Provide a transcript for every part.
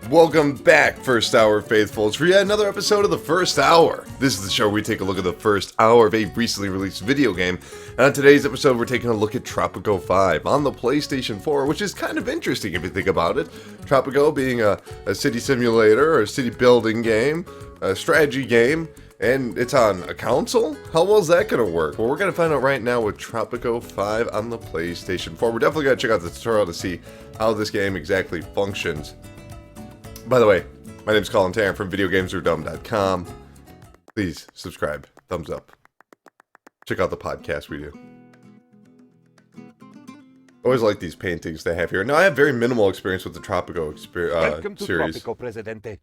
Welcome back, First Hour Faithfuls, for yet another episode of the First Hour. This is the show where we take a look at the first hour of a recently released video game, and on today's episode we're taking a look at Tropico 5 on the PlayStation 4, which is kind of interesting if you think about it. Tropico being a city simulator, or a city building game, a strategy game, and it's on a console? How well is that going to work? Well, we're going to find out right now with Tropico 5 on the PlayStation 4. We're definitely going to check out the tutorial to see how this game exactly functions. By the way, my name is Colin from VideoGamesAreDumb.com. Please subscribe, thumbs up. Check out the podcast we do. Always like these paintings they have here. Now, I have very minimal experience with the Tropico Welcome to series. Tropico, Presidente.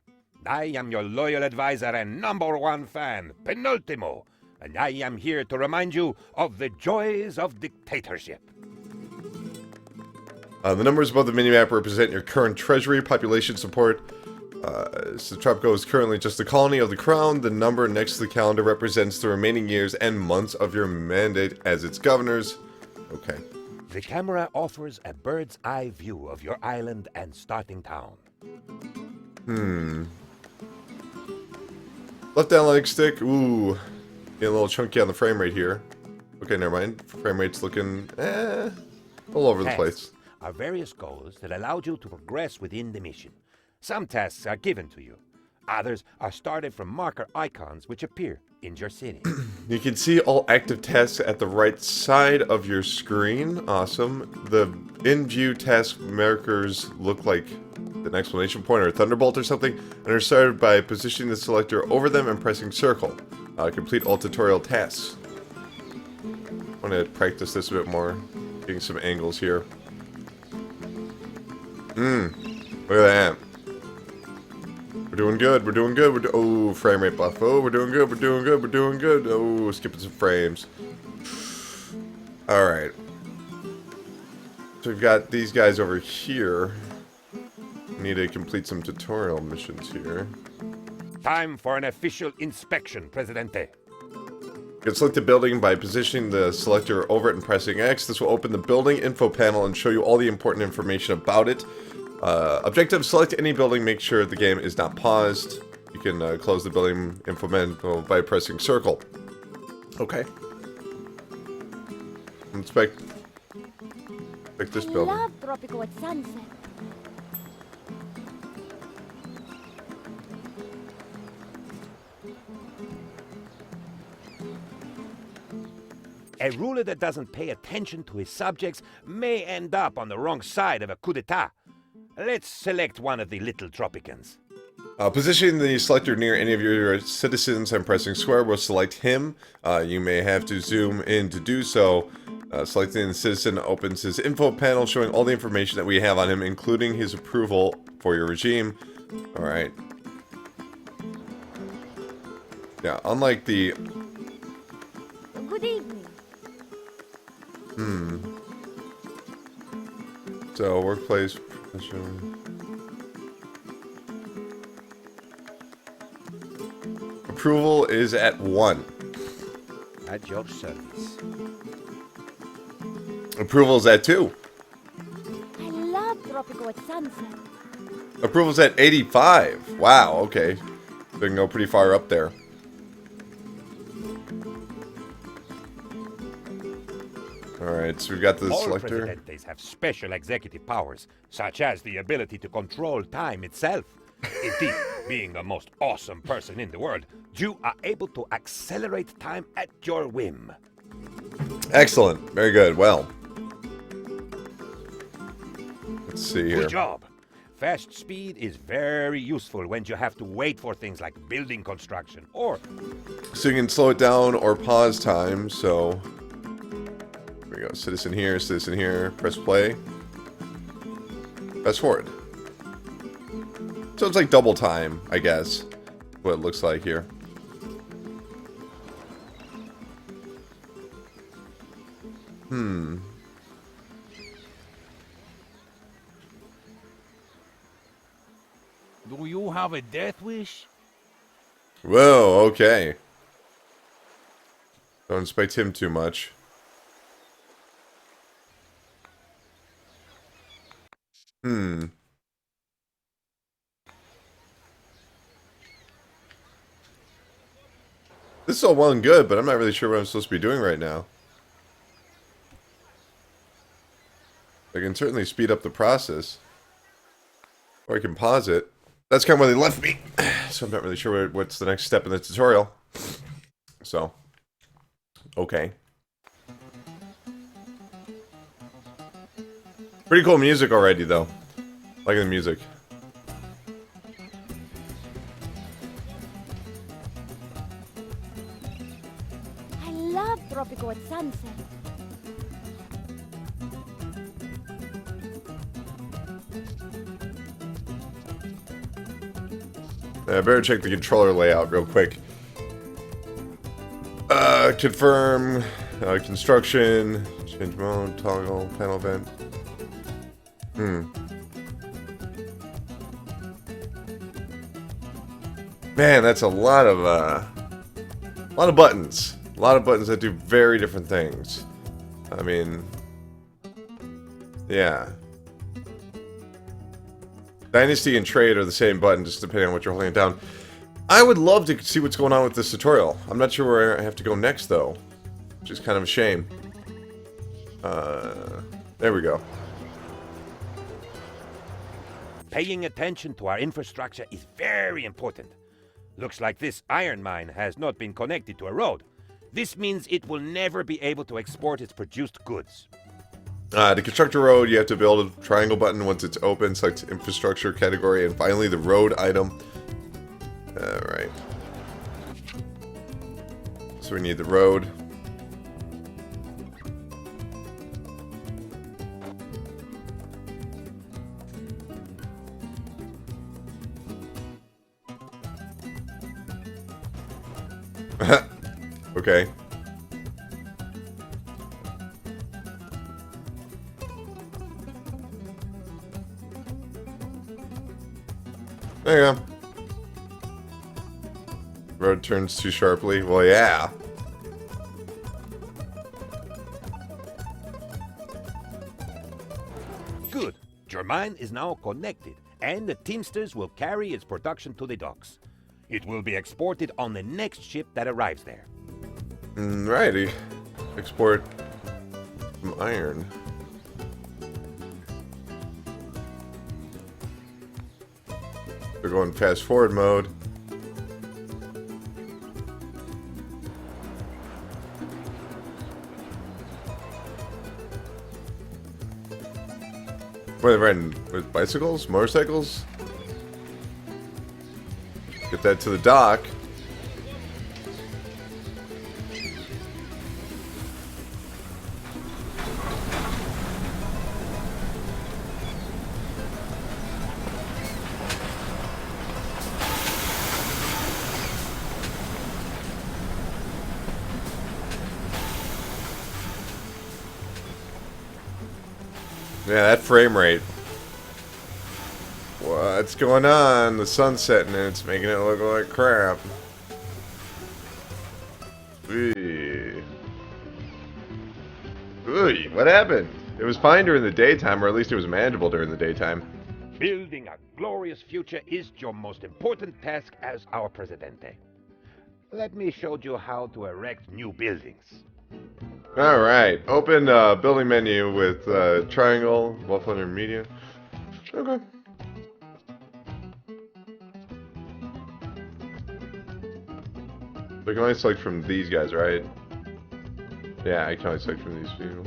I am your loyal advisor and #1 fan, Penultimo, and I am here to remind you of the joys of dictatorship. The numbers above the minimap represent your current treasury population support. So Tropico is currently just a colony of the crown. The number next to the calendar represents the remaining years and months of your mandate as its governors. Okay. The camera offers a bird's eye view of your island and starting town. Left analytic stick. Ooh. Getting a little chunky on the frame rate here. Okay, never mind. Frame rate's looking, all over the place. Are various goals that allowed you to progress within the mission. Some tasks are given to you. Others are started from marker icons which appear in your city. You can see all active tasks at the right side of your screen. Awesome. The in-view task markers look like an exclamation point or a thunderbolt or something, and are started by positioning the selector over them and pressing circle. Complete all tutorial tasks. I want to practice this a bit more. Getting some angles here. Look at that. We're doing good, we're doing good, oh, frame rate buff. Oh, we're doing good, we're doing good, we're doing good. Oh, skipping some frames. Alright. So we've got these guys over here. We need to complete some tutorial missions here. Time for an official inspection, Presidente. You can select the building by positioning the selector over it and pressing X. This will open the building info panel and show you all the important information about it. Objective, select any building, make sure the game is not paused. You can close the building info panel by pressing circle. Okay. Inspect this building. I love Tropico at sunset. A ruler that doesn't pay attention to his subjects may end up on the wrong side of a coup d'etat. Let's select one of the little Tropicans. Positioning the selector near any of your citizens and pressing square will select him. You may have to zoom in to do so. Selecting the citizen opens his info panel showing all the information that we have on him, including his approval for your regime. Alright. Yeah, unlike the... Good evening. So, workplace... Approval is at 1. At your service. Approval is at 2. I love Tropico at sunset. Approval's at 85. Wow, okay. We can go pretty far up there. Alright, so we've got the All selector. Presidentes have special executive powers, such as the ability to control time itself. Indeed, being the most awesome person in the world, you are able to accelerate time at your whim. Excellent. Very good. Well. Let's see here. Good job. Fast speed is very useful when you have to wait for things like building construction or... So you can slow it down or pause time, so... There we go. Citizen here, press play. Fast forward. So it's like double time, I guess. What it looks like here. Do you have a death wish? Whoa, okay. Don't inspect him too much. This is all well and good, but I'm not really sure what I'm supposed to be doing right now. I can certainly speed up the process. Or I can pause it. That's kind of where they left me. So I'm not really sure what's the next step in the tutorial. So. Okay. Pretty cool music already, though. Liking the music. I love Tropico at sunset. I better check the controller layout real quick. Confirm. Construction. Change mode. Toggle. Panel event. Man, that's a lot of buttons. A lot of buttons that do very different things. I mean, yeah. Dynasty and Trade are the same button, just depending on what you're holding it down. I would love to see what's going on with this tutorial. I'm not sure where I have to go next, though. Which is kind of a shame. There we go. Paying attention to our infrastructure is very important. Looks like this iron mine has not been connected to a road. This means it will never be able to export its produced goods. To construct a road, you have to build a triangle button once it's open, select infrastructure category, and finally the road item. Alright. So we need the road. Okay. There you go. Road turns too sharply. Well, yeah. Good. Your mine is now connected, and the Teamsters will carry its production to the docks. It will be exported on the next ship that arrives there. Righty. Export some iron. We're going fast forward mode. What are they riding? With bicycles? Motorcycles? Get that to the dock. Yeah, that frame rate. What's going on? The sun's setting and it's making it look like crap. Ooh. Ooh, what happened? It was fine during the daytime, or at least it was manageable during the daytime. Building a glorious future is your most important task as our Presidente. Let me show you how to erect new buildings. Alright, open building menu with triangle, waffle under media. Okay. So I can only select from these guys, right? Yeah, I can only select from these people.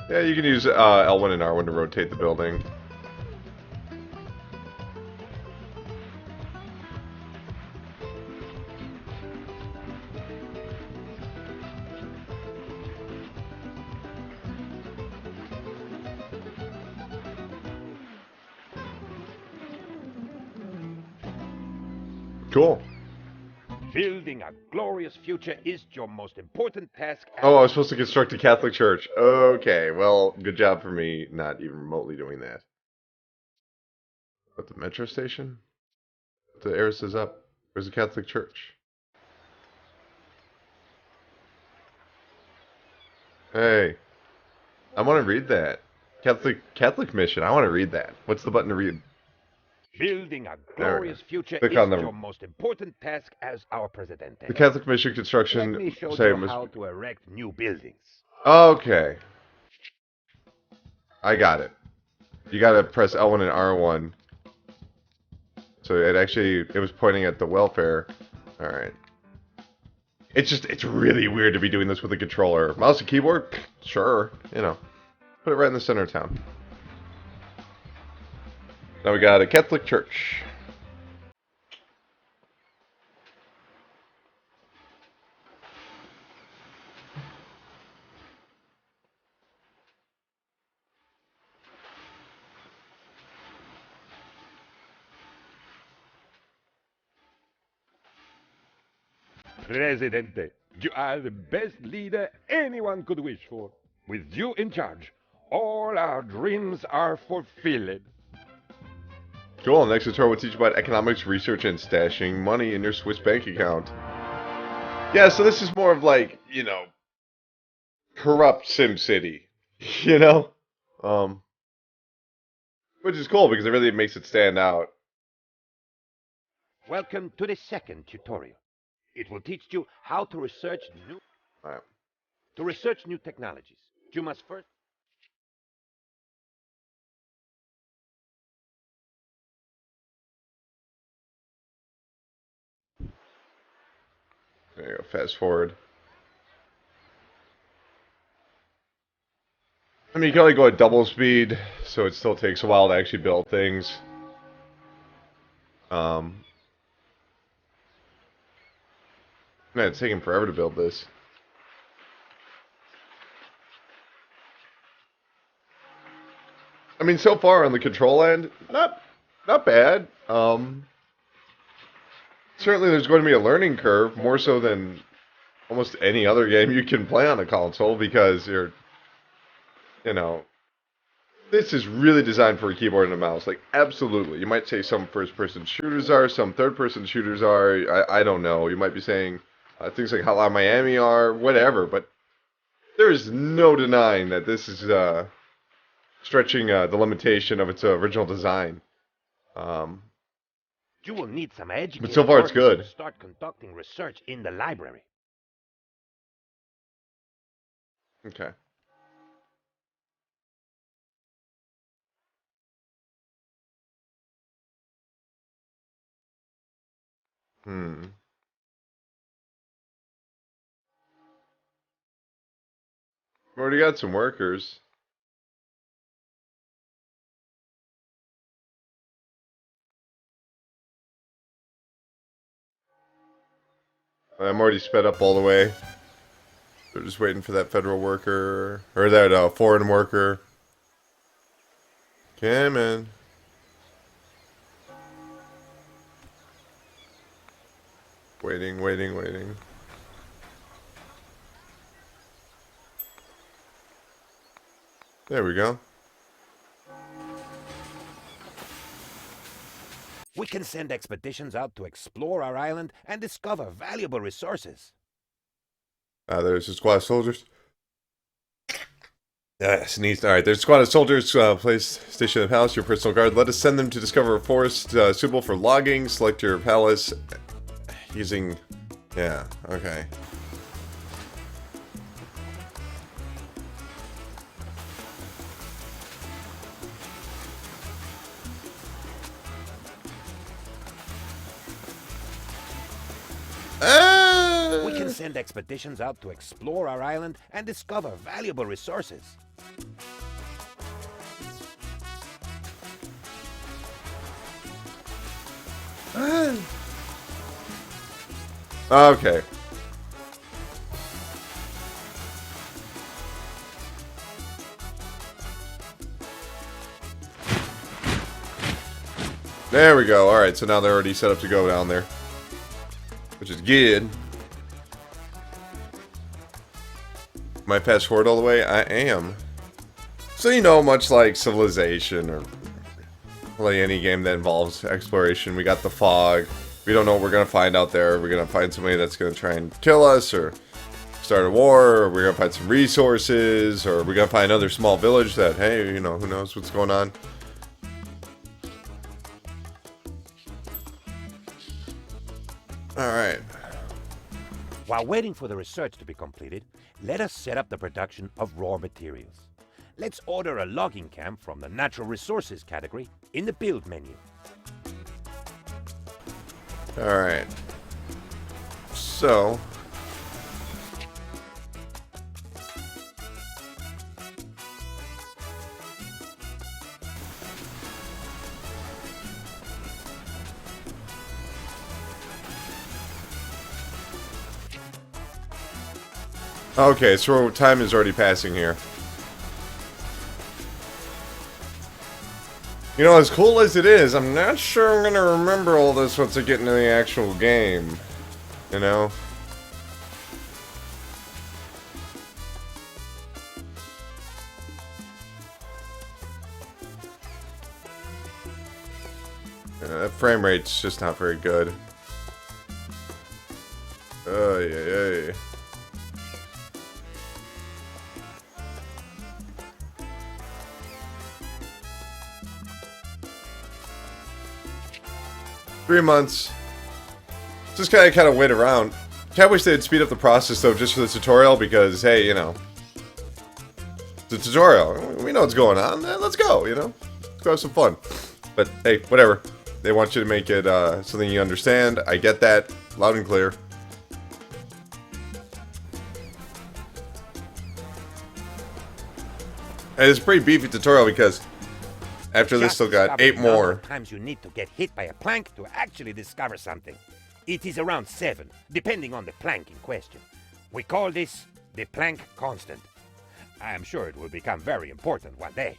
Yeah, you can use L1 and R1 to rotate the building. Cool. Building a glorious future is your most important task. Oh, I was supposed to construct a Catholic church. Okay, well, good job for me not even remotely doing that. At the metro station? The Eris is up. Where's the Catholic church? Hey. I want to read that. Catholic mission. I want to read that. What's the button to read? Building a There we go. glorious future Click is on the- your most important task as our presidente. The Catholic mission Let construction. me show Say, you how to erect new buildings. okay. I got it. You gotta press L1 and R1. So it was pointing at the welfare. Alright. It's really weird to be doing this with a controller. Mouse and keyboard? Sure. You know. Put it right in the center of town. Now we got a Catholic church. Presidente, you are the best leader anyone could wish for. With you in charge, all our dreams are fulfilled. Cool, next tutorial will teach you about economics, research, and stashing money in your Swiss bank account. Yeah, so this is more of like, you know, corrupt SimCity. You know? Which is cool because it really makes it stand out. Welcome to the second tutorial. It will teach you how to research new technologies. You must first There you go, fast forward. I mean, you can only go at double speed, so it still takes a while to actually build things. Man, it's taking forever to build this. I mean, so far on the control end, not bad. Certainly there's going to be a learning curve, more so than almost any other game you can play on a console, because you know, this is really designed for a keyboard and a mouse. Like, absolutely. You might say some first-person shooters are, some third-person shooters are. I don't know. You might be saying things like Hotline Miami are, whatever. But there is no denying that this is stretching the limitation of its original design. you will need some educated But so far it's workers good. to start conducting research in the library. Okay. We already got some workers. I'm already sped up all the way. They're just waiting for that federal worker, or that foreign worker. Come in. Waiting, waiting, waiting. There we go. We can send expeditions out to explore our island and discover valuable resources. There's a squad of soldiers. Sneezed. Alright, there's a squad of soldiers placed stationed in the palace. Your personal guard. Let us send them to discover a forest suitable for logging. Select your palace using... Yeah, okay. We can send expeditions out to explore our island and discover valuable resources. Okay. There we go. Alright, so now they're already set up to go down there. Which is good. Am I fast forward all the way? I am. So, you know, much like Civilization or like any game that involves exploration, we got the fog. We don't know what we're going to find out there. We're going to find somebody that's going to try and kill us, or start a war, or we're gonna find some resources, or we're gonna find another small village that, hey, you know, who knows what's going on. Alright. While waiting for the research to be completed, let us set up the production of raw materials. Let's order a logging camp from the Natural Resources category in the Build menu. Alright. So... okay, so time is already passing here. You know, as cool as it is, I'm not sure I'm gonna remember all this once I get into the actual game. You know? That frame rate's just not very good. Yeah. 3 months. Just kind of wait around. Kinda wish they'd speed up the process though, just for the tutorial, because hey, you know, it's a tutorial. We know what's going on. Let's go. You know, let's go have some fun. But hey, whatever. They want you to make it something you understand. I get that, loud and clear. And it's a pretty beefy tutorial because after this, still got 8 more. Times you need to get hit by a plank to actually discover something. It is around 7, depending on the plank in question. We call this the plank constant. I am sure it will become very important one day.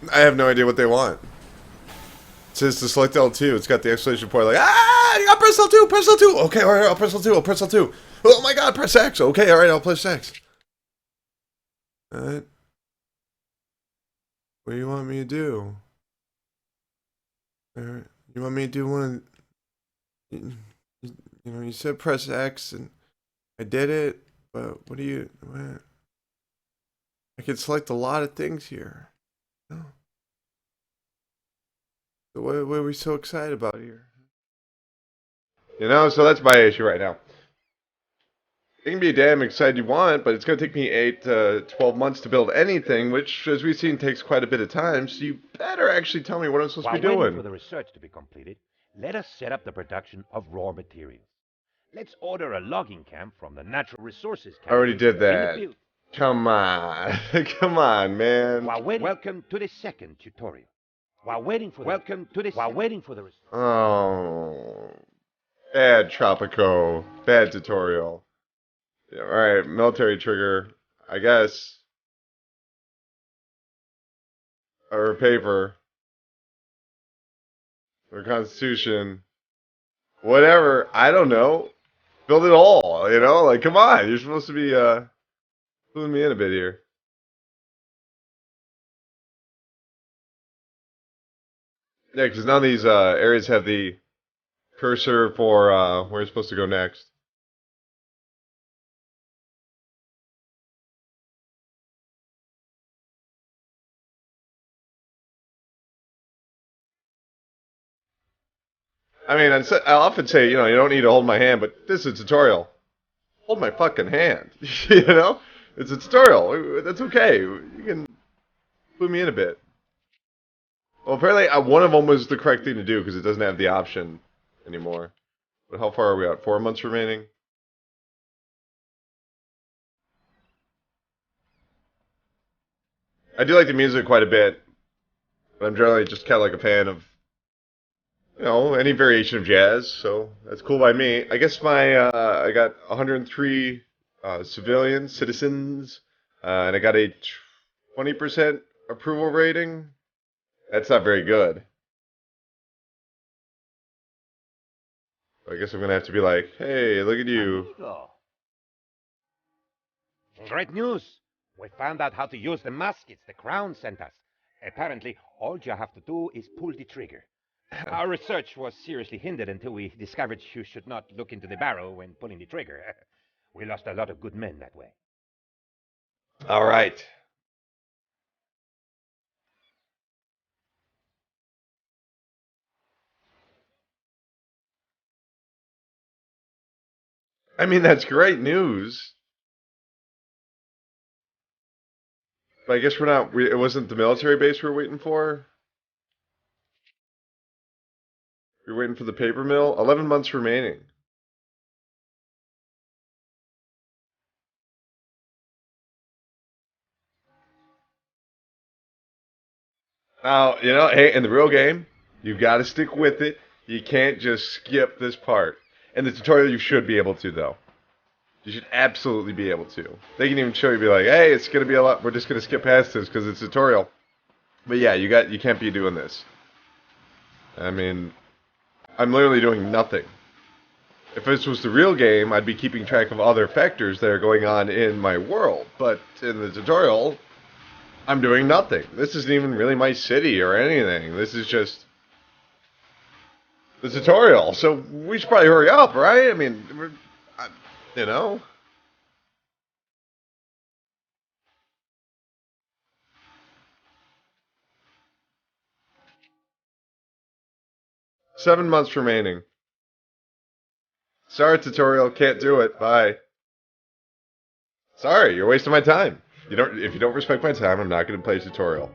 I have no idea what they want. It says to select L2. It's got the exclamation point like, ah, you got press L2, press L2. Okay, alright, I'll press L2, I'll press L2. Oh my god, press X. Okay, alright, I'll press X. Alright. What do you want me to do? Alright, you want me to do one of... You know, you said press X, and I did it, but what do you... What? I can select a lot of things here. Oh. So what are we so excited about here? You know, so that's my issue right now. It can be damn excited you want, but it's going to take me 8 to 12 months to build anything, which, as we've seen, takes quite a bit of time, so you better actually tell me what I'm supposed to be doing. While waiting for the research to be completed, let us set up the production of raw materials. Let's order a logging camp from the Natural Resources category. I already did that. Come on. Come on, man. Welcome to the second tutorial. While waiting for the Oh. Bad Tropico. Bad tutorial. Yeah, alright, military trigger. I guess. Or paper. Or constitution. Whatever. I don't know. Build it all, you know? Like, come on. You're supposed to be, pulling me in a bit here. Yeah, because none of these areas have the cursor for where you're supposed to go next. I mean, I often say, you know, you don't need to hold my hand, but this is a tutorial. Hold my fucking hand. You know? It's a tutorial. That's okay. You can put me in a bit. Well, apparently one of them was the correct thing to do because it doesn't have the option anymore. But how far are we at? 4 months remaining? I do like the music quite a bit. But I'm generally just kind of like a fan of, you know, any variation of jazz. So that's cool by me. I guess I got 103 citizens, and I got a 20% approval rating. That's not very good. I guess I'm gonna have to be like, hey, look at you. Amigo. Great news! We found out how to use the muskets the Crown sent us. Apparently, all you have to do is pull the trigger. Our research was seriously hindered until we discovered you should not look into the barrel when pulling the trigger. We lost a lot of good men that way. All right. I mean, that's great news. But I guess we're not. It wasn't the military base we were waiting for. We're waiting for the paper mill. 11 months remaining. Now, hey, in the real game, you got to stick with it. You can't just skip this part. In the tutorial, you should be able to, though. You should absolutely be able to. They can even show you, be like, hey, it's going to be a lot. We're just going to skip past this because it's a tutorial. But yeah, you can't be doing this. I mean, I'm literally doing nothing. If this was the real game, I'd be keeping track of other factors that are going on in my world. But in the tutorial, I'm doing nothing. This isn't even really my city or anything. This is just the tutorial. So we should probably hurry up, right? I mean, you know. Seven months remaining. Sorry, tutorial. Can't do it. Bye. Sorry, you're wasting my time. If you don't respect my time, I'm not going to play tutorial.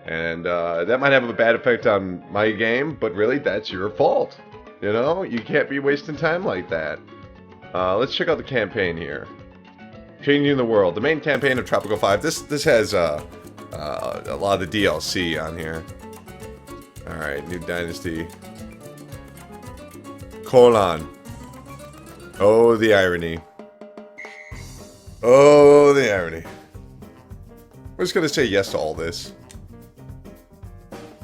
And that might have a bad effect on my game, but really, that's your fault. You can't be wasting time like that. Let's check out the campaign here. Changing the world. The main campaign of Tropico 5. This has a lot of the DLC on here. Alright, new dynasty. Colin. Oh, the irony. Oh, the irony. We're just gonna say yes to all this.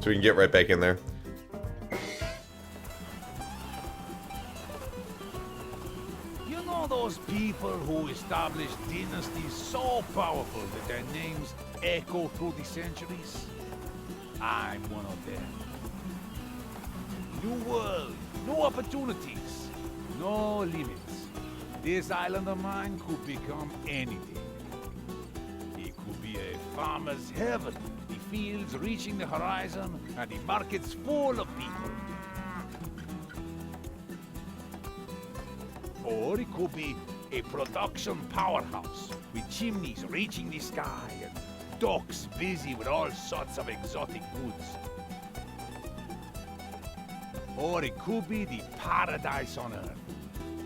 So we can get right back in there. You know those people who established dynasties so powerful that their names echo through the centuries? I'm one of them. New world, new opportunities, no limits. This island of mine could become anything. It could be a farmer's heaven, the fields reaching the horizon, and the markets full of people. Or it could be a production powerhouse, with chimneys reaching the sky, and docks busy with all sorts of exotic goods. Or it could be the paradise on earth.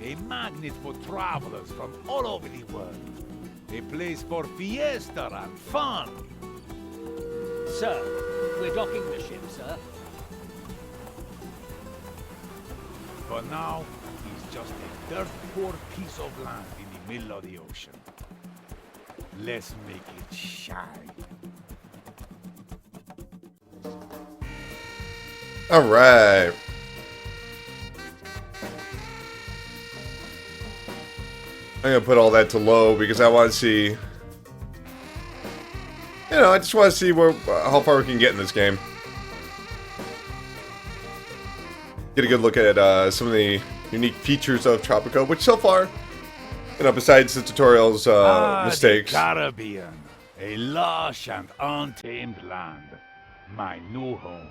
A magnet for travelers from all over the world. A place for fiesta and fun. Sir, we're docking the ship, sir. For now, he's just a dirt-poor piece of land in the middle of the ocean. Let's make it shine. Alright. I'm gonna put all that to low because I want to see. I just want to see how far we can get in this game. Get a good look at some of the unique features of Tropico, which so far, besides the tutorial's mistakes. The Caribbean, a lush and untamed land. My new home.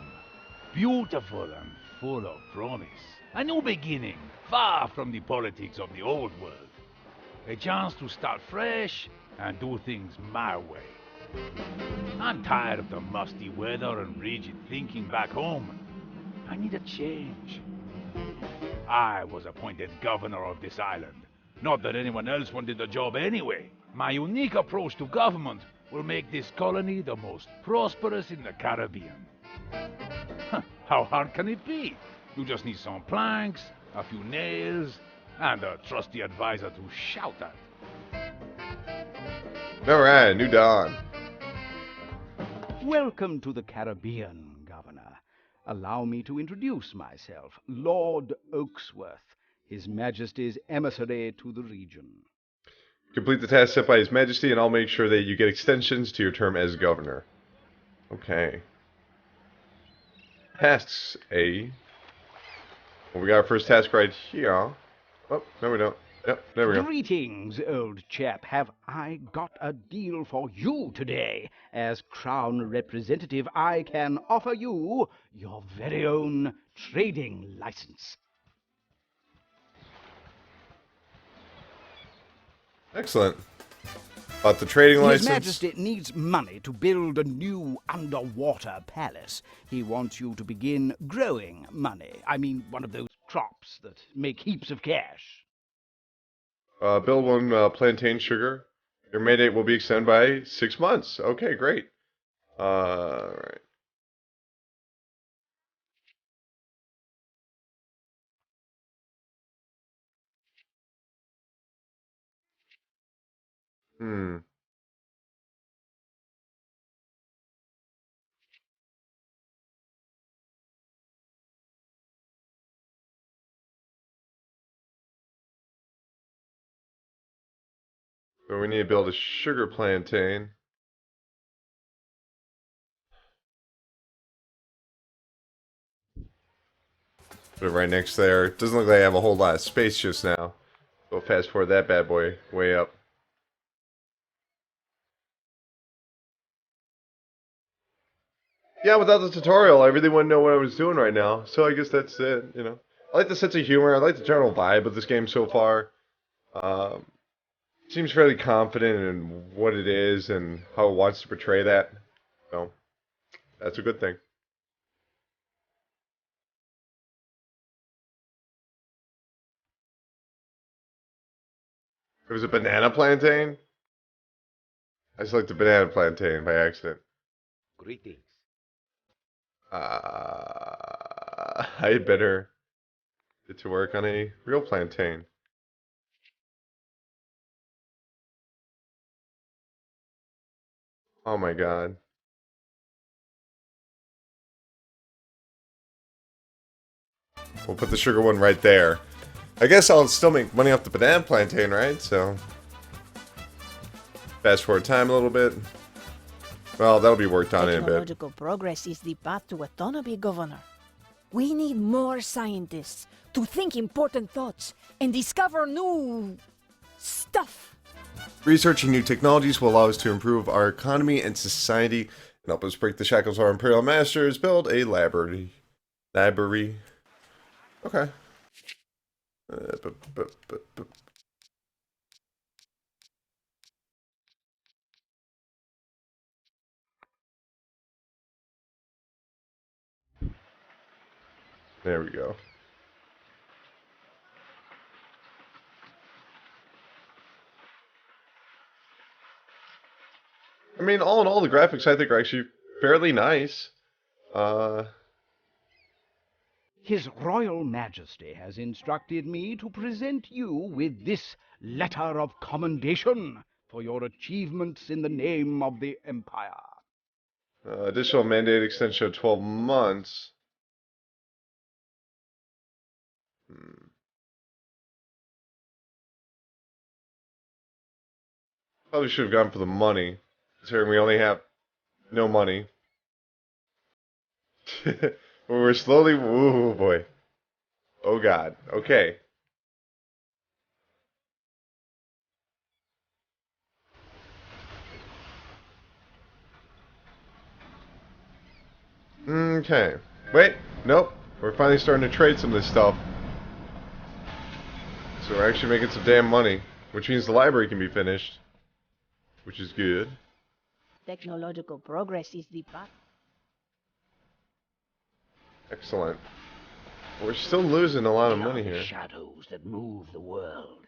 Beautiful and full of promise. A new beginning, far from the politics of the old world. A chance to start fresh and do things my way. I'm tired of the musty weather and rigid thinking back home. I need a change. I was appointed governor of this island. Not that anyone else wanted the job anyway. My unique approach to government will make this colony the most prosperous in the Caribbean. How hard can it be? You just need some planks, a few nails, and a trusty advisor to shout at. Alright, New Dawn. Welcome to the Caribbean, Governor. Allow me to introduce myself, Lord Oaksworth, His Majesty's emissary to the region. Complete the task set by His Majesty, and I'll make sure that you get extensions to your term as governor. Okay. Tasks A. Well, we got our first task right here. Oh, no we don't. Yep, there we go. Greetings, old chap. Have I got a deal for you today? As Crown Representative, I can offer you your very own trading license. Excellent. About the trading His license. Majesty needs money to build a new underwater palace. He wants you to begin growing money. I mean, one of those crops that make heaps of cash. Build one plantain sugar. Your mandate will be extended by 6 months. Okay, great. Right. Hmm. So we need to build a sugar plantain. Put it right next there. It doesn't look like I have a whole lot of space just now. Go fast forward that bad boy way up. Yeah, without the tutorial, I really wouldn't know what I was doing right now. So I guess that's it, you know. I like the sense of humor. I like the general vibe of this game so far. Um, Seems fairly confident in what it is and how it wants to portray that. So, that's a good thing. It was a banana plantain? I selected banana plantain by accident. Greetings. I better get to work on a real plantain. Oh my god. We'll put the sugar one right there. I guess I'll still make money off the banana plantain, right? So, fast forward time a little bit. Well, that'll be worked on in a bit. Technological progress is the path to autonomy, Governor. We need more scientists to think important thoughts and discover new stuff. Researching new technologies will allow us to improve our economy and society and help us break the shackles of our imperial masters. Build a library. Library. Okay. There we go. I mean, all in all, the graphics I think are actually fairly nice. His Royal Majesty has instructed me to present you with this letter of commendation for your achievements in the name of the Empire. Additional mandate extension of 12 months. Probably should have gone for the money, considering we only have no money. We're slowly. Ooh boy. Oh god. Okay. Okay. Wait. Nope. We're finally starting to trade some of this stuff. So we're actually making some damn money, which means the library can be finished, which is good. Technological progress is the path. Excellent. We're still losing a lot of We are money the here. shadows that move the world.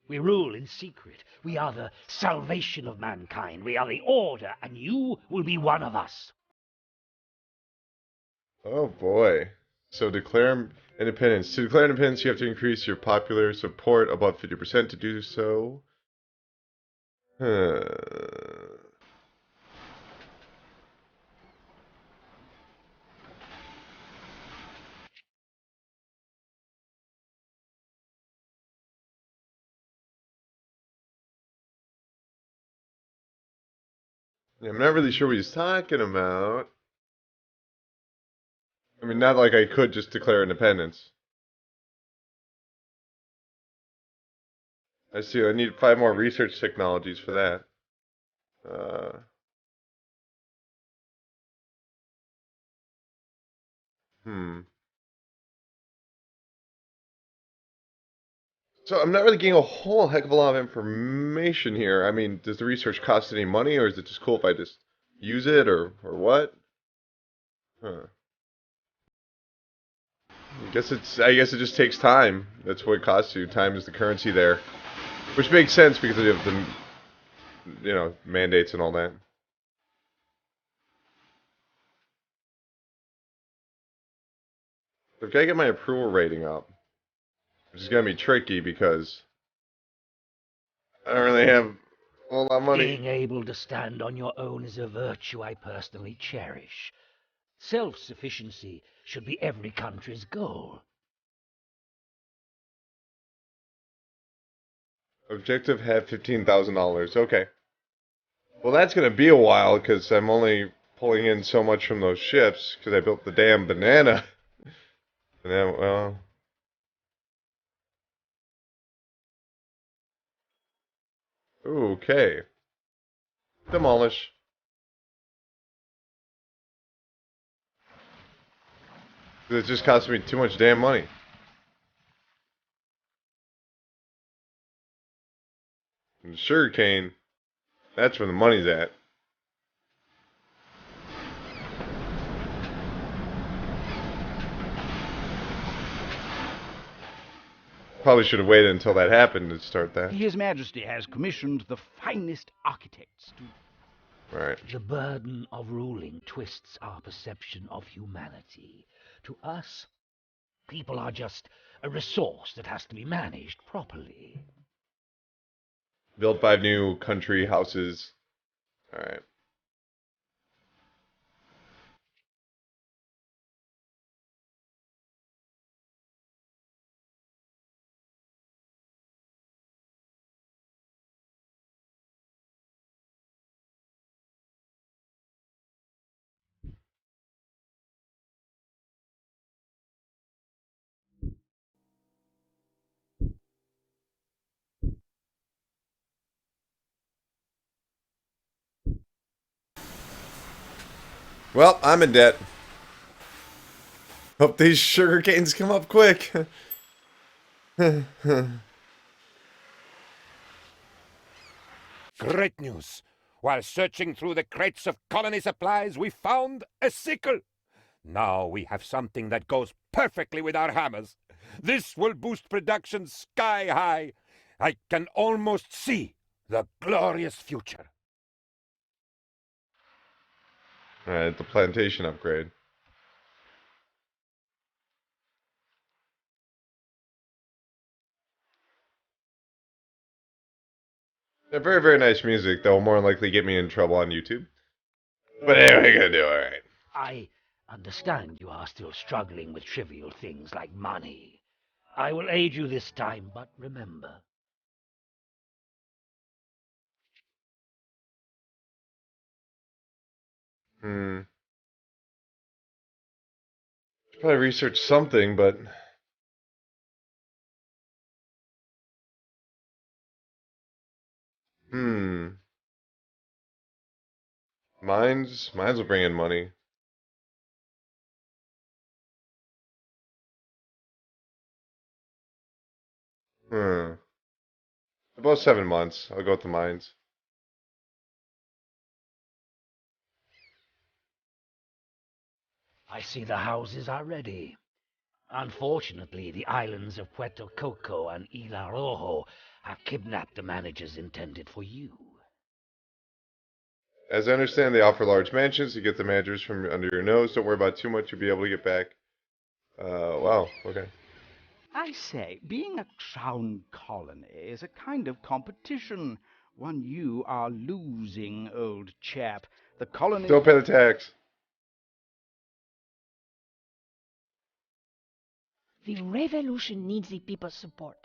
We rule in secret. We are the salvation of mankind. We are the order, and you will be one of us. Oh boy. So declare independence. To declare independence, you have to increase your popular support above 50% to do so. Yeah, I'm not really sure what he's talking about. I mean, not like I could just declare independence. I see. I need 5 more research technologies for that. Uh, hmm. So I'm not really getting a whole heck of a lot of information here. I mean, does the research cost any money, or is it just cool if I just use it, or what? Huh. I guess it just takes time. That's what it costs you. Time is the currency there, which makes sense because of the mandates and all that. I've got to get my approval rating up, which is gonna be tricky because I don't really have a whole lot of money. Being able to stand on your own is a virtue I personally cherish. Self-sufficiency should be every country's goal. Objective had $15,000. Okay. Well, that's gonna be a while because I'm only pulling in so much from those ships because I built the damn banana. And then, well, okay. Demolish. It just cost me too much damn money. And sugarcane, that's where the money's at. Probably should have waited until that happened to start that. His Majesty has commissioned the finest architects to... Right. The burden of ruling twists our perception of humanity. To us, people are just a resource that has to be managed properly. Built 5 new country houses. Alright. Well, I'm in debt. Hope these sugar canes come up quick. Great news! While searching through the crates of colony supplies, we found a sickle. Now we have something that goes perfectly with our hammers. This will boost production sky high. I can almost see the glorious future. Alright, the plantation upgrade. Yeah, very, very nice music, though. More than likely get me in trouble on YouTube. But anyway, I gotta do alright. I understand you are still struggling with trivial things like money. I will aid you this time, but remember, Should probably research something, but hmm. Mines will bring in money. Hmm. About 7 months. I'll go with the mines. I see the houses are ready. Unfortunately, the islands of Puerto Coco and Isla Rojo have kidnapped the managers intended for you. As I understand, they offer large mansions. You get the managers from under your nose. Don't worry about too much. You'll be able to get back. Wow. Okay. I say, being a crown colony is a kind of competition. One you are losing, old chap. The colony... Don't pay the tax. The revolution needs the people's support.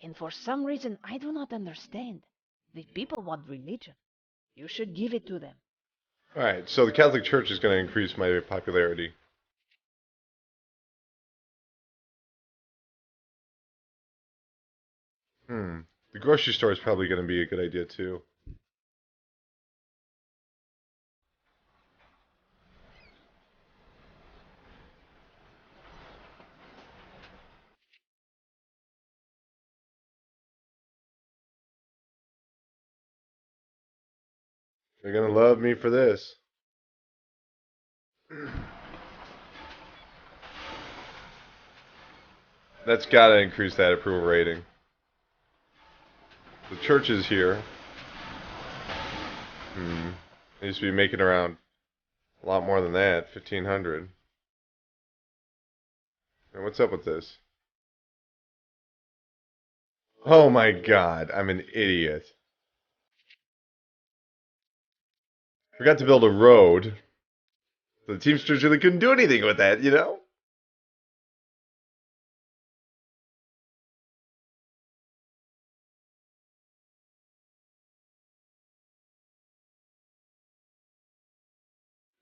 And for some reason I do not understand. The people want religion. You should give it to them. Alright, so the Catholic Church is going to increase my popularity. The grocery store is probably going to be a good idea too. They're going to love me for this. That's got to increase that approval rating. The church is here. They used to be making around a lot more than that, 1,500. And what's up with this? Oh my god, I'm an idiot. Forgot to build a road. The Teamsters really couldn't do anything with that, you know?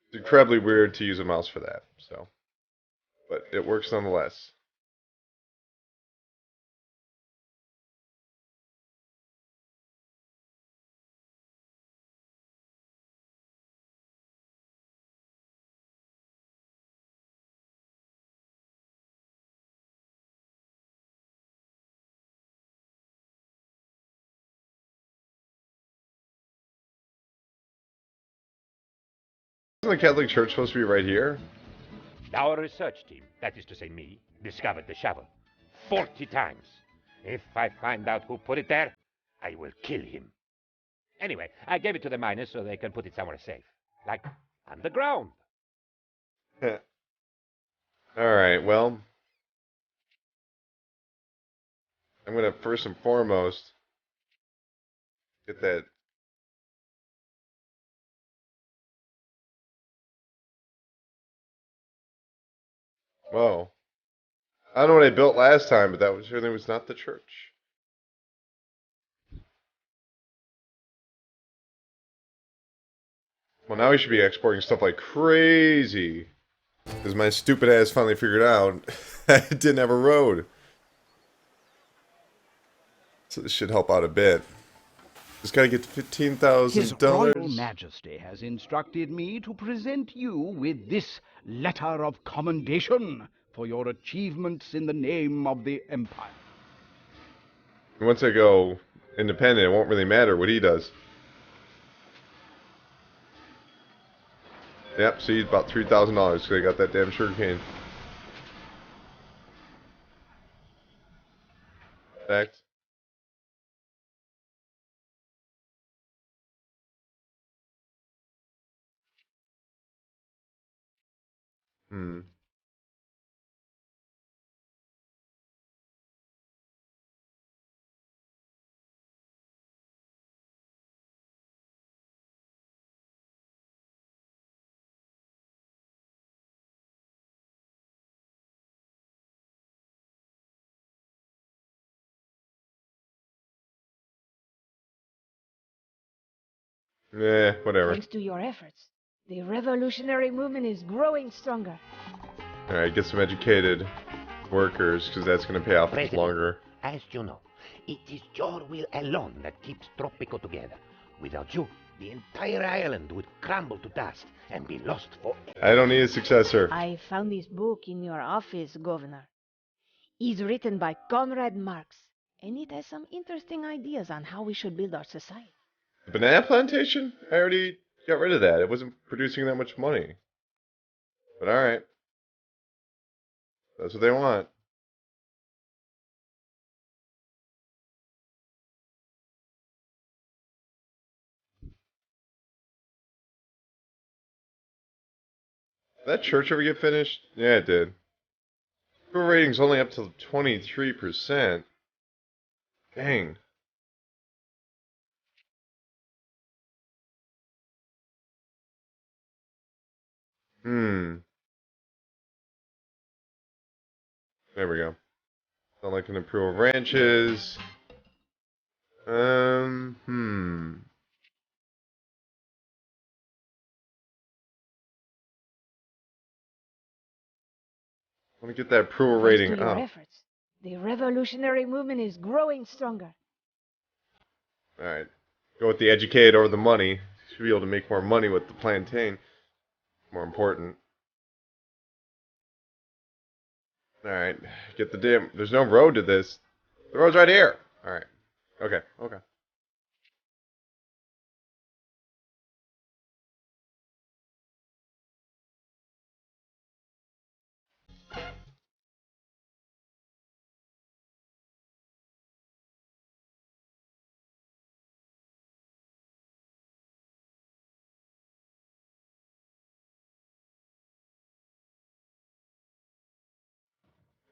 It's incredibly weird to use a mouse for that, so. But it works nonetheless. Isn't the Catholic Church supposed to be right here? Our research team, that is to say me, discovered the shovel 40 times. If I find out who put it there, I will kill him. Anyway, I gave it to the miners so they can put it somewhere safe. Like underground. Alright, well. I'm going to first and foremost get that. Whoa. I don't know what I built last time, but that certainly was not the church. Well, now we should be exporting stuff like crazy. Because my stupid ass finally figured out I didn't have a road. So this should help out a bit. Just gotta get to $15,000. His Royal Majesty has instructed me to present you with this letter of commendation for your achievements in the name of the Empire. Once I go independent, it won't really matter what he does. Yep, see, about $3,000 because I got that damn sugarcane. Fact. Hmm. Yeah, whatever. Thanks to your efforts, the revolutionary movement is growing stronger. Alright, get some educated workers, because that's going to pay off much President, longer. as you know, it is your will alone that keeps Tropico together. Without you, the entire island would crumble to dust and be lost forever. I don't need a successor. I found this book in your office, Governor. It's written by Comrade Marx, and it has some interesting ideas on how we should build our society. The banana plantation? I already got rid of that. It wasn't producing that much money. But alright. That's what they want. Did that church ever get finished? Yeah, it did. Approval rating's only up to 23%. Dang. There we go. Sound like an approval of ranches. want to get that approval Thanks rating to your up. efforts, the revolutionary movement is growing stronger. Alright. Go with the educate over the money. Should be able to make more money with the plantain. More important. Alright. Get the damn... There's no road to this. The road's right here. Alright. Okay. Okay.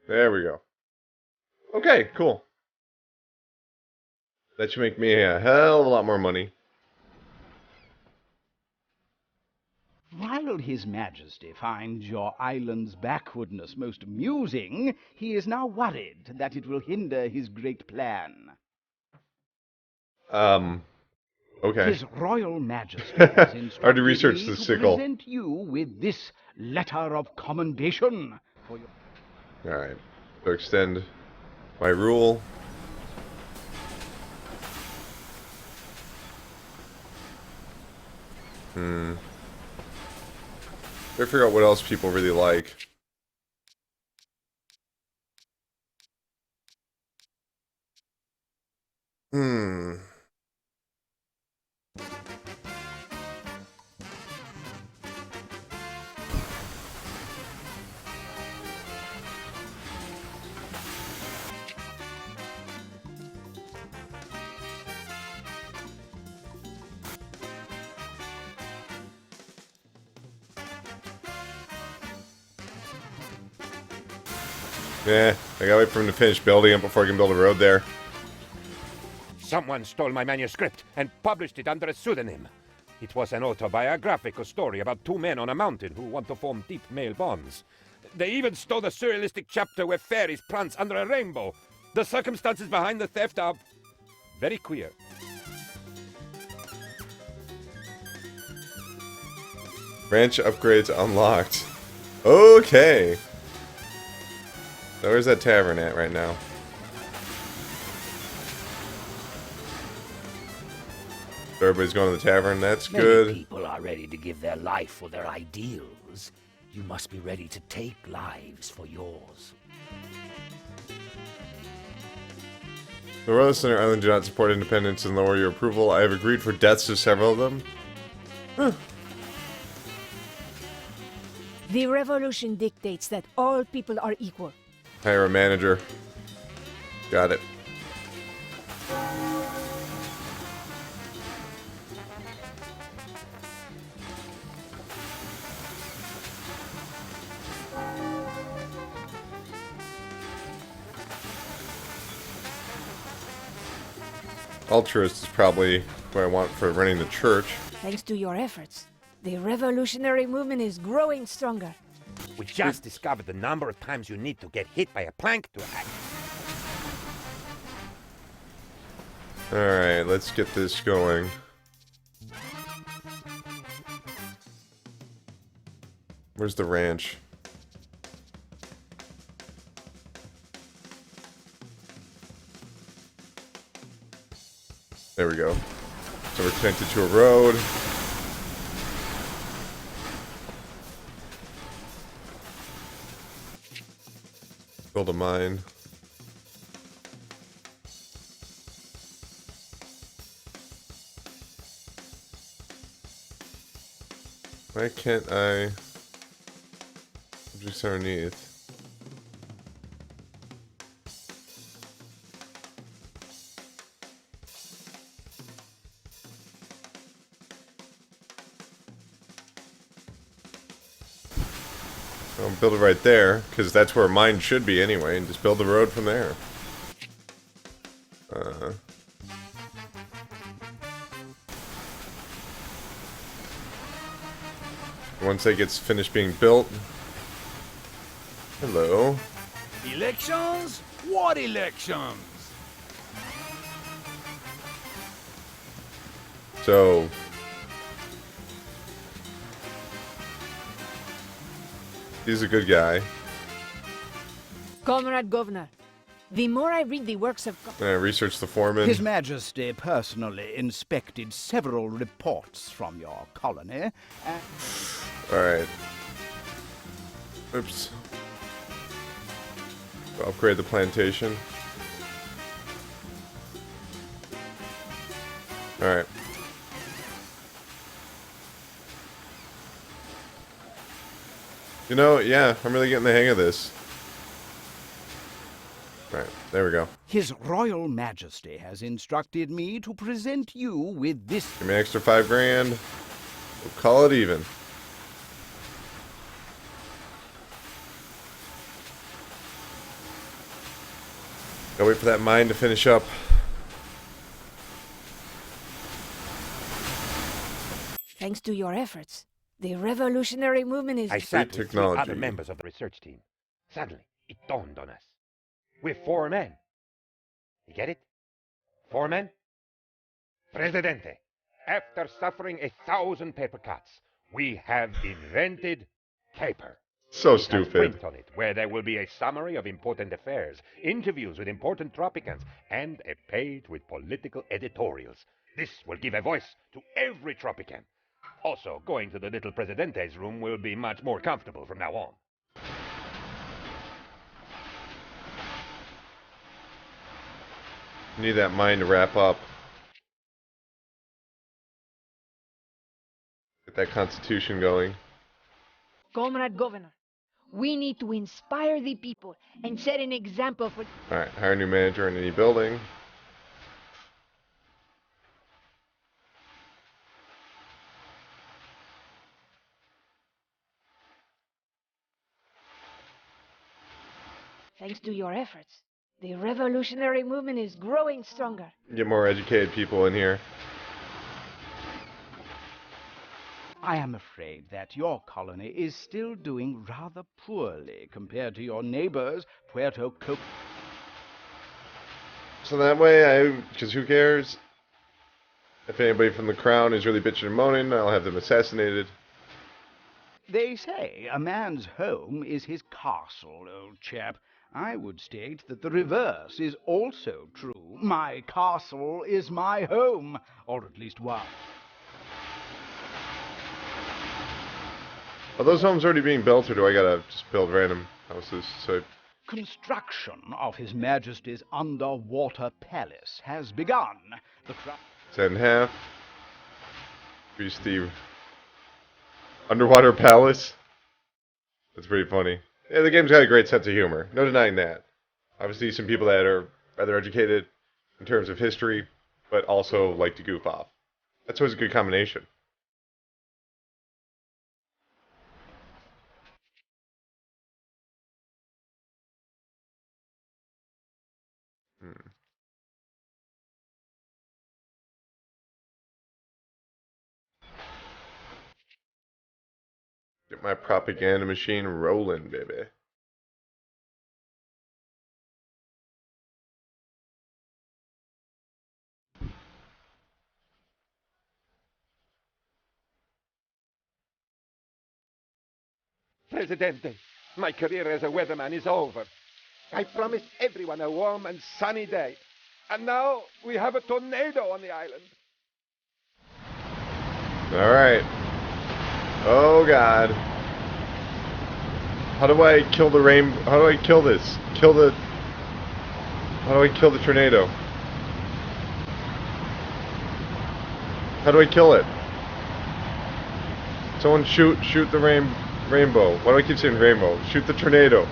There we go. Okay, cool. That should make me a hell of a lot more money. While His Majesty finds your island's backwardness most amusing, he is now worried that it will hinder his great plan. Okay. His Royal Majesty has instructed Already researched me the to sickle. present you with this letter of commendation for your... Alright. So extend my rule. Gotta figure out what else people really like. Yeah, I gotta wait for him to finish building it before I can build a road there. Someone stole my manuscript and published it under a pseudonym. It was an autobiographical story about two men on a mountain who want to form deep male bonds. They even stole the surrealistic chapter where fairies prance under a rainbow. The circumstances behind the theft are very queer. Branch upgrades unlocked. Okay. So where's that tavern at right now? So everybody's going to the tavern. That's Many good. people are ready to give their life for their ideals. You must be ready to take lives for yours. The Royal Center Island do not support independence and lower your approval. I have agreed for deaths of several of them. Huh. The revolution dictates that all people are equal. Hire a manager. Got it. Altruist is probably what I want for running the church. Thanks to your efforts, the revolutionary movement is growing stronger. We just discovered the number of times you need to get hit by a plank to act. Alright, let's get this going. Where's the ranch? There we go. So we're connected to a road. Build a mine. Why can't I just underneath? I'll build it right there, because that's where mine should be anyway, and just build the road from there. Once that gets finished being built... Hello. Elections? What elections? So... he's a good guy. Comrade Governor, the more I read the works of... Research the foreman. His Majesty personally inspected several reports from your colony, and... Alright. Oops. Upgrade the plantation. Alright. You know, yeah, I'm really getting the hang of this. Alright, there we go. His Royal Majesty has instructed me to present you with this... Give me an extra $5 grand. We'll call it even. Gotta wait for that mine to finish up. Thanks to your efforts, the revolutionary movement is... I sat with 3 technology. other members of the research team. Suddenly, it dawned on us. We're 4 men. You get it? 4 men? Presidente, after suffering 1,000 paper cuts, we have invented paper. So It has stupid. print on it, where there will be a summary of important affairs, interviews with important Tropicans, and a page with political editorials. This will give a voice to every Tropican. Also, going to the little Presidente's room will be much more comfortable from now on. Need that mine to wrap up. Get that constitution going. Comrade Governor, we need to inspire the people and set an example for... Alright, hire a new manager in any building. Thanks to your efforts, the revolutionary movement is growing stronger. Get more educated people in here. I am afraid that your colony is still doing rather poorly compared to your neighbors, Puerto Cook. So that way, because who cares? If anybody from the crown is really bitching and moaning, I'll have them assassinated. They say a man's home is his castle, old chap. I would state that the reverse is also true. My castle is my home, or at least one. Are those homes already being built, or do I gotta just build random houses? So, Construction of His Majesty's underwater palace has begun. The set in half. Increase the underwater palace. That's pretty funny. Yeah, the game's got a great sense of humor. No denying that. Obviously, some people that are rather educated in terms of history, but also like to goof off. That's always a good combination. Get my propaganda machine rolling, baby. Presidente, my career as a weatherman is over. I promised everyone a warm and sunny day. And now we have a tornado on the island. Alright. Oh god. How do I kill the rain? How do I kill this? How do I kill the tornado? How do I kill it? Someone shoot the rainbow. Why do I keep saying rainbow? Shoot the tornado.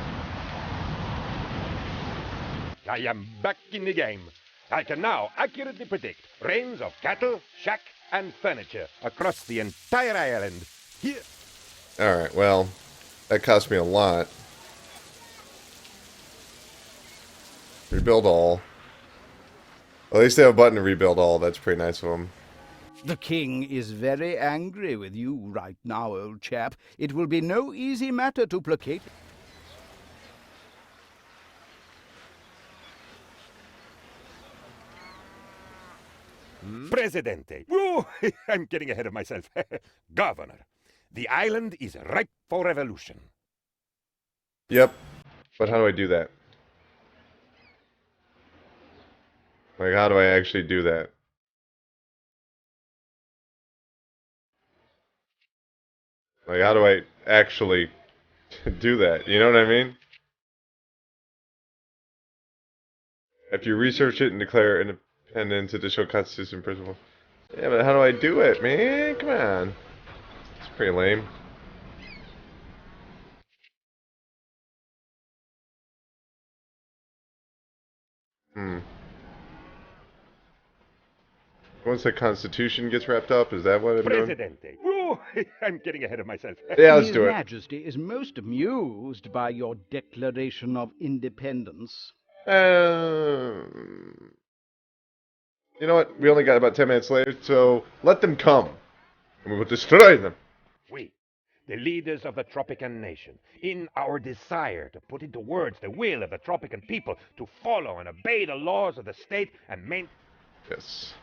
I am back in the game. I can now accurately predict rains of cattle, shack, and furniture across the entire island. Here. Alright, well, that cost me a lot. Rebuild all. At least they have a button to rebuild all. That's pretty nice of them. The king is very angry with you right now, old chap. It will be no easy matter to placate. Presidente. Woo! I'm getting ahead of myself. Governor, the island is ripe for revolution. Yep. But how do I do that? Like, how do I actually do that? Like, how do I actually do that? You know what I mean? If you research it and declare independence, additional constitution principle. Yeah, but how do I do it, man? Come on. It's pretty lame. Once the Constitution gets wrapped up, is that what I'm doing? Presidente. Oh, I'm getting ahead of myself. Yeah, let's His do it. Majesty is most amused by your Declaration of Independence. You know what? We only got about 10 minutes left, so let them come. And we will destroy them. We, the leaders of the Tropican nation, in our desire to put into words the will of the Tropican people to follow and obey the laws of the state and maintain... Yes.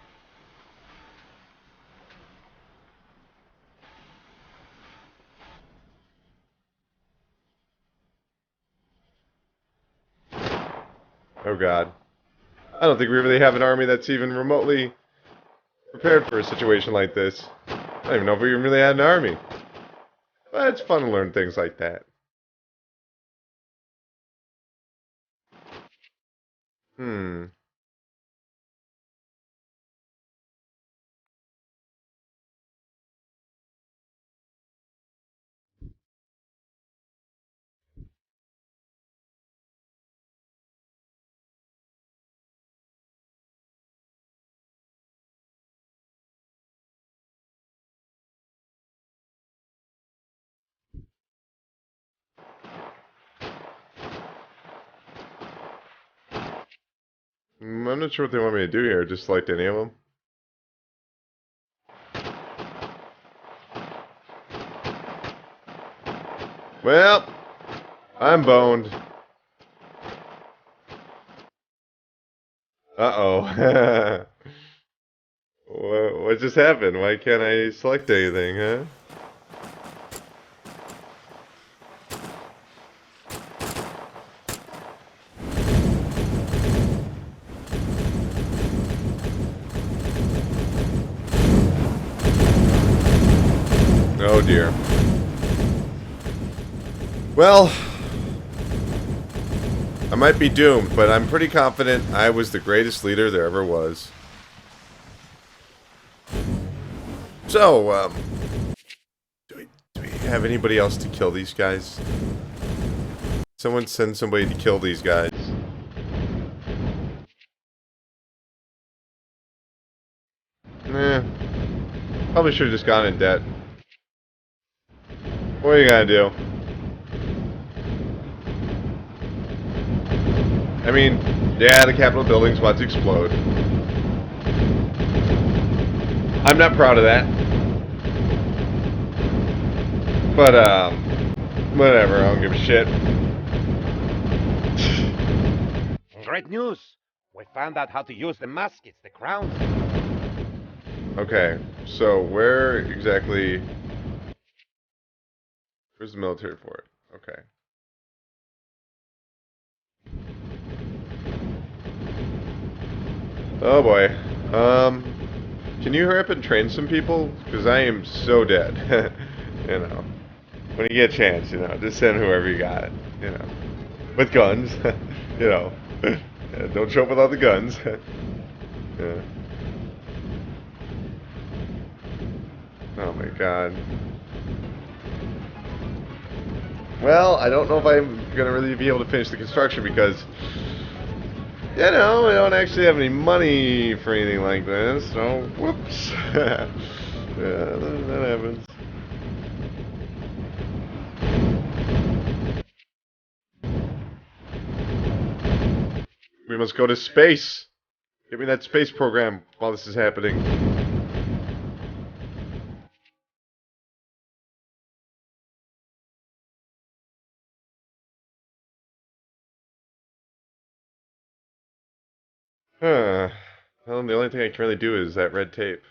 Oh god. I don't think we really have an army that's even remotely prepared for a situation like this. I don't even know if we even really had an army. But it's fun to learn things like that. I'm not sure what they want me to do here. Just select any of them. Well, I'm boned. Uh-oh. What just happened? Why can't I select anything, huh? Oh dear. Well, I might be doomed, but I'm pretty confident I was the greatest leader there ever was. So, do we have anybody else to kill these guys? Someone send somebody to kill these guys. Nah. Probably should have just gone in debt. What are you gonna do? I mean, yeah, the Capitol building's about to explode. I'm not proud of that. But, whatever, I don't give a shit. Great news! We found out how to use the muskets, the crowns. Okay, so where exactly... Where's the military for it? Okay. Oh boy. Can you hurry up and train some people? Because I am so dead. You know. When you get a chance, you know, just send whoever you got. You know. With guns. You know. Yeah, don't show up without the guns. Yeah. Oh my god. Well, I don't know if I'm gonna really be able to finish the construction because, you know, I don't actually have any money for anything like this, so whoops. Yeah, that happens. We must go to space. Give me that space program while this is happening. Huh. Well, the only thing I can really do is that red tape.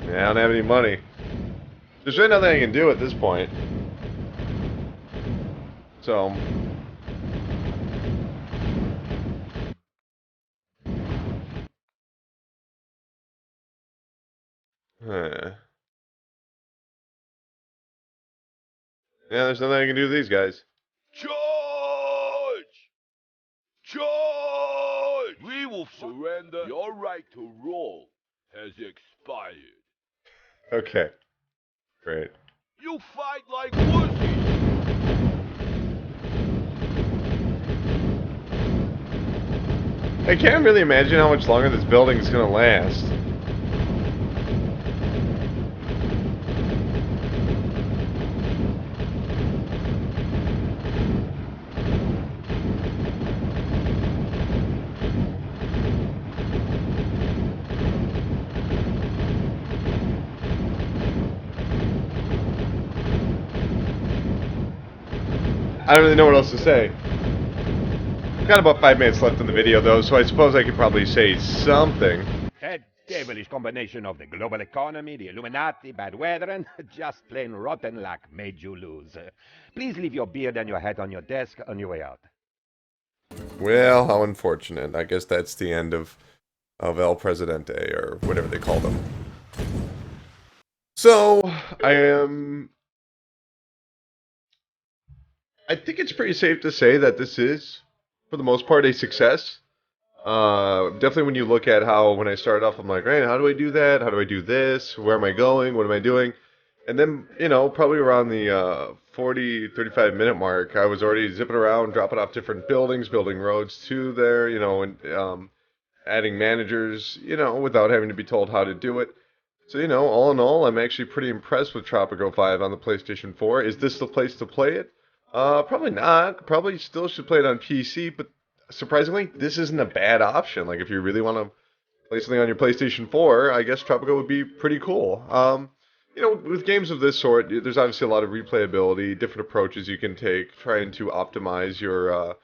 Yeah, I don't have any money. There's really nothing I can do at this point. So... Yeah, there's nothing I can do to these guys. Charge! Charge! We will surrender. Your right to rule has expired. Okay. Great. You fight like wussies! I can't really imagine how much longer this building is gonna last. I don't really know what else to say. Got about 5 minutes left in the video though, so I suppose I could probably say something. A devilish combination of the global economy, the Illuminati, bad weather, and just plain rotten luck made you lose. Please leave your beard and your hat on your desk on your way out. Well, how unfortunate. I guess that's the end of El Presidente, or whatever they call them. So, I think it's pretty safe to say that this is, for the most part, a success. Definitely when you look at how, when I started off, I'm like, right, how do I do that? How do I do this? Where am I going? What am I doing? And then, you know, probably around the 40, 35 minute mark, I was already zipping around, dropping off different buildings, building roads to there, you know, and adding managers, you know, without having to be told how to do it. So, you know, all in all, I'm actually pretty impressed with Tropico 5 on the PlayStation 4. Is this the place to play it? Probably not. Probably still should play it on PC, but surprisingly, this isn't a bad option. Like, if you really want to play something on your PlayStation 4, I guess Tropico would be pretty cool. You know, with games of this sort, there's obviously a lot of replayability, different approaches you can take, trying to optimize your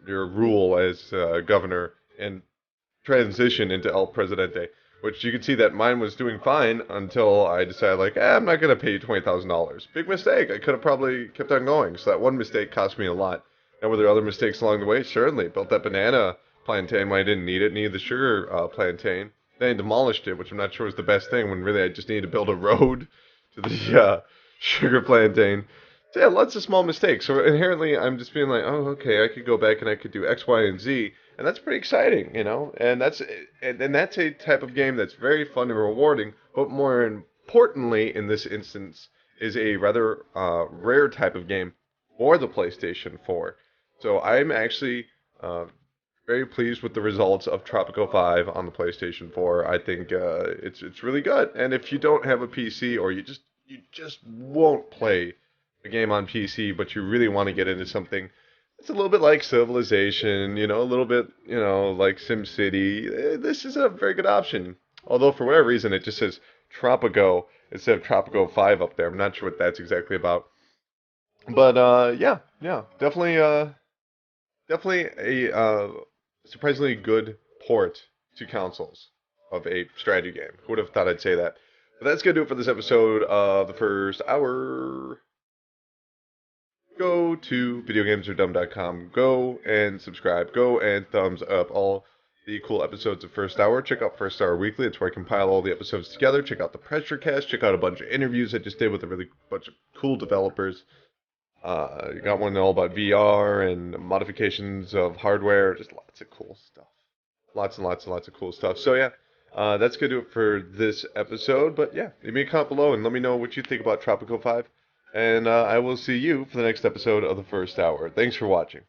rule as governor and transition into El Presidente. Which you can see that mine was doing fine until I decided, like, I'm not going to pay you $20,000. Big mistake. I could have probably kept on going. So that one mistake cost me a lot. Now, were there other mistakes along the way? Certainly. Built that banana plantain when I didn't need it. Needed the sugar plantain. Then I demolished it, which I'm not sure was the best thing, when really I just needed to build a road to the sugar plantain. So yeah, lots of small mistakes. So inherently, I'm just being like, oh, okay, I could go back and I could do X, Y, and Z. And that's pretty exciting, you know? And that's a type of game that's very fun and rewarding, but more importantly, in this instance, is a rather rare type of game for the PlayStation 4. So I'm actually very pleased with the results of Tropico 5 on the PlayStation 4. I think it's really good. And if you don't have a PC, or you just won't play a game on PC, but you really want to get into something, it's a little bit like Civilization, you know, a little bit, you know, like SimCity. This is a very good option. Although for whatever reason it just says Tropico instead of Tropico 5 up there. I'm not sure what that's exactly about. But yeah, definitely a surprisingly good port to consoles of a strategy game. Who would have thought I'd say that? But that's gonna do it for this episode of the first hour. Go to videogamesardumb.com. Go and subscribe. Go and thumbs up all the cool episodes of First Hour. Check out First Hour Weekly. It's where I compile all the episodes together. Check out the Pressure Cast. Check out a bunch of interviews I just did with a really bunch of cool developers. You got one all about VR and modifications of hardware. Just lots of cool stuff. Lots and lots and lots of cool stuff. So yeah, that's going to do it for this episode. But yeah, leave me a comment below and let me know what you think about Tropico 5. And I will see you for the next episode of the First Hour. Thanks for watching.